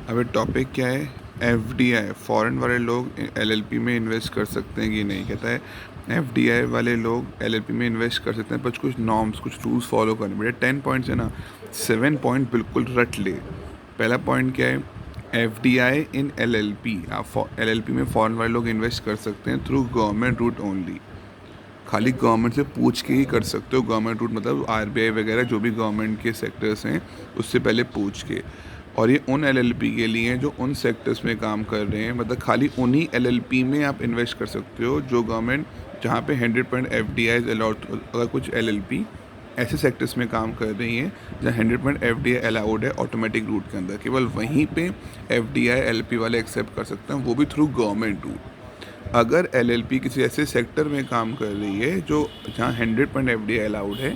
अब टॉपिक क्या है, एफडीआई, फॉरेन वाले लोग एलएलपी में इन्वेस्ट कर सकते हैं कि नहीं। कहता है एफडीआई वाले लोग एलएलपी में इन्वेस्ट कर सकते हैं, पर कुछ नॉर्म्स, कुछ रूल्स फॉलो करने पड़े। 10 पॉइंट्स है ना, 7 पॉइंट बिल्कुल रट ले। पहला पॉइंट क्या है, एफडीआई इन एलएलपी, आप एलएलपी में फॉरेन वाले लोग इन्वेस्ट कर सकते हैं थ्रू गवर्नमेंट रूट ओनली। खाली गवर्नमेंट से पूछ के ही कर सकते हो। गवर्नमेंट रूट मतलब आरबीआई वगैरह जो भी गवर्नमेंट के सेक्टर्स हैं उससे पहले पूछ के। और ये उन एलएलपी के लिए जो उन सेक्टर्स में काम कर रहे हैं, मतलब खाली उन्हीं एलएलपी में आप इन्वेस्ट कर सकते हो जो गवर्नमेंट, जहाँ पे 100% एफडीआई अलाउड। अगर कुछ एलएलपी ऐसे सेक्टर्स में काम कर रही हैं जहाँ 100% एफडीआई अलाउड है ऑटोमेटिक रूट के अंदर, केवल वहीं पे एफडीआई एलएलपी वाले एक्सेप्ट कर सकते हैं, वो भी थ्रू गवर्नमेंट रूट। अगर एलएलपी किसी ऐसे सेक्टर में काम कर रही है जो जहाँ 100% एफडीआई अलाउड है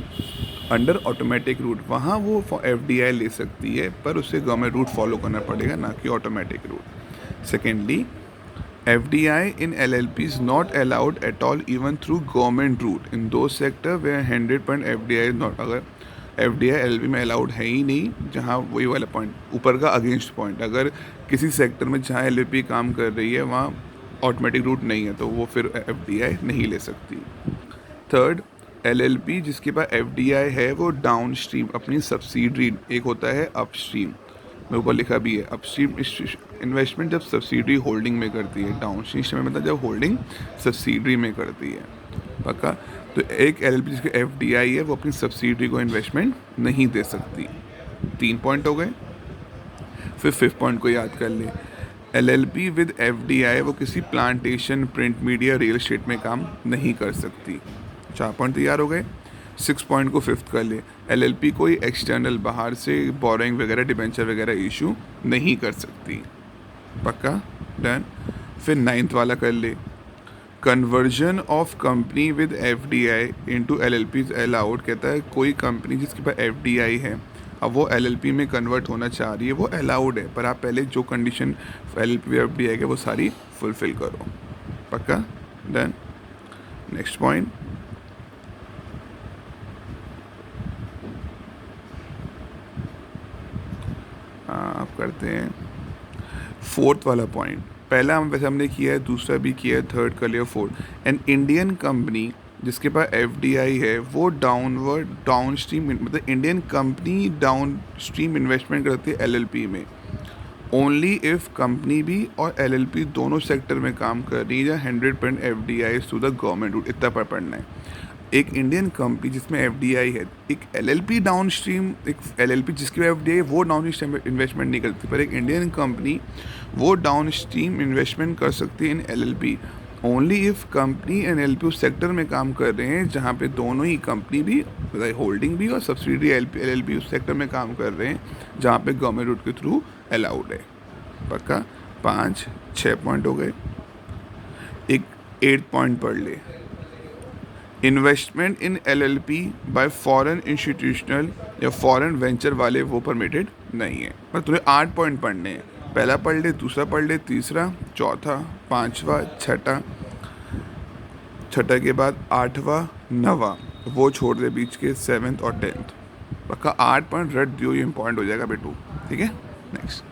अंडर ऑटोमेटिक रूट, वहाँ वो एफडीआई ले सकती है, पर उसे गवर्नमेंट रूट फॉलो करना पड़ेगा, ना कि automatic route. Secondly, FDI in LLP is not allowed at all even through government route in those sector where 100% FDI is not. अगर एफडीआई एलएलपी में अलाउड है ही नहीं, जहाँ वही वाला पॉइंट ऊपर का अगेंस्ट पॉइंट, अगर किसी सेक्टर में जहाँ एलएलपी काम कर रही है वहाँ ऑटोमेटिक रूट नहीं है तो वो फिर एफडीआई नहीं ले सकती। थर्ड, एलएलपी जिसके पास एफडीआई है वो डाउन स्ट्रीम अपनी सब्सिडरी, एक होता है अपस्ट्रीम, मेरे ऊपर लिखा भी है अपस्ट्रीम इन्वेस्टमेंट जब सब्सिडरी होल्डिंग में करती है, डाउन स्ट्रीम मतलब जब होल्डिंग सब्सिडरी में करती है। पक्का। तो एक एलएलपी जिसकी एफडीआई है वो अपनी सब्सिडरी को इन्वेस्टमेंट नहीं दे सकती। 3 पॉइंट हो गए। फिर 5th पॉइंट को याद कर ले, एलएलपी विद एफडीआई वो किसी plantation, print media, real estate में काम नहीं कर सकती। 4 पॉइंट तैयार हो गए। 6 पॉइंट को 5th कर ले, एलएलपी कोई एक्सटर्नल बाहर से बोरोइंग वगैरह, डिबेंचर वगैरह इशू नहीं कर सकती। पक्का, डन। फिर 9th वाला कर ले, conversion of company with FDI into LLP is allowed. कहता है कोई कंपनी जिसके पास एफडीआई है अब वो एलएलपी में कन्वर्ट होना चाह रही है, वो अलाउड है, पर आप पहले जो कंडीशन एलएलपी एफडीआई के वो सारी फुलफिल करो। पक्का, डन। नेक्स्ट पॉइंट, आप करते हैं 4th वाला पॉइंट। पहला हम वैसे हमने किया है, दूसरा भी किया है, थर्ड कर लिया, 4th। एन इंडियन कंपनी जिसके पास एफडीआई है वो डाउन स्ट्रीम मतलब Indian company down stream investment करती है एलएलपी में ओनली इफ कंपनी भी और एलएलपी दोनों सेक्टर में काम कर रही है या 100% FDI through the government route. इतना पर पढ़ना है। एक इंडियन कंपनी जिसमें एफडीआई है, एक एलएलपी डाउन स्ट्रीम, एक एलएलपी जिसकी एफडीआई वो डाउन स्ट्रीम इन्वेस्टमेंट नहीं करती, पर एक इंडियन कंपनी वो डाउन स्ट्रीम इन्वेस्टमेंट कर सकती है in LLP only if company and LLP उस सेक्टर में काम कर रहे हैं जहाँ पे दोनों ही कंपनी भी, होल्डिंग भी और सब्सिडरी एलएलपी उस सेक्टर में काम कर रहे हैं जहाँ पे गवर्नमेंट रूट के थ्रू अलाउड है। पक्का। 5-6 पॉइंट हो गए। एक 8th पॉइंट पढ़ ले, इन्वेस्टमेंट इन एलएलपी बाय फॉरेन इंस्टीट्यूशनल या फॉरेन वेंचर वाले वो परमिटेड नहीं है। पर तुम्हें 8 पॉइंट पढ़ने हैं, पहला पढ़ ले, दूसरा पढ़ ले, तीसरा, चौथा, पांचवा, छठा, छठा के बाद 8वां, 9वां वो छोड़ दे बीच के, 7th और 10th। पक्का 8 पॉइंट रट दियो, ये इंपॉर्टेंट हो जाएगा बेटू। ठीक है, नेक्स्ट।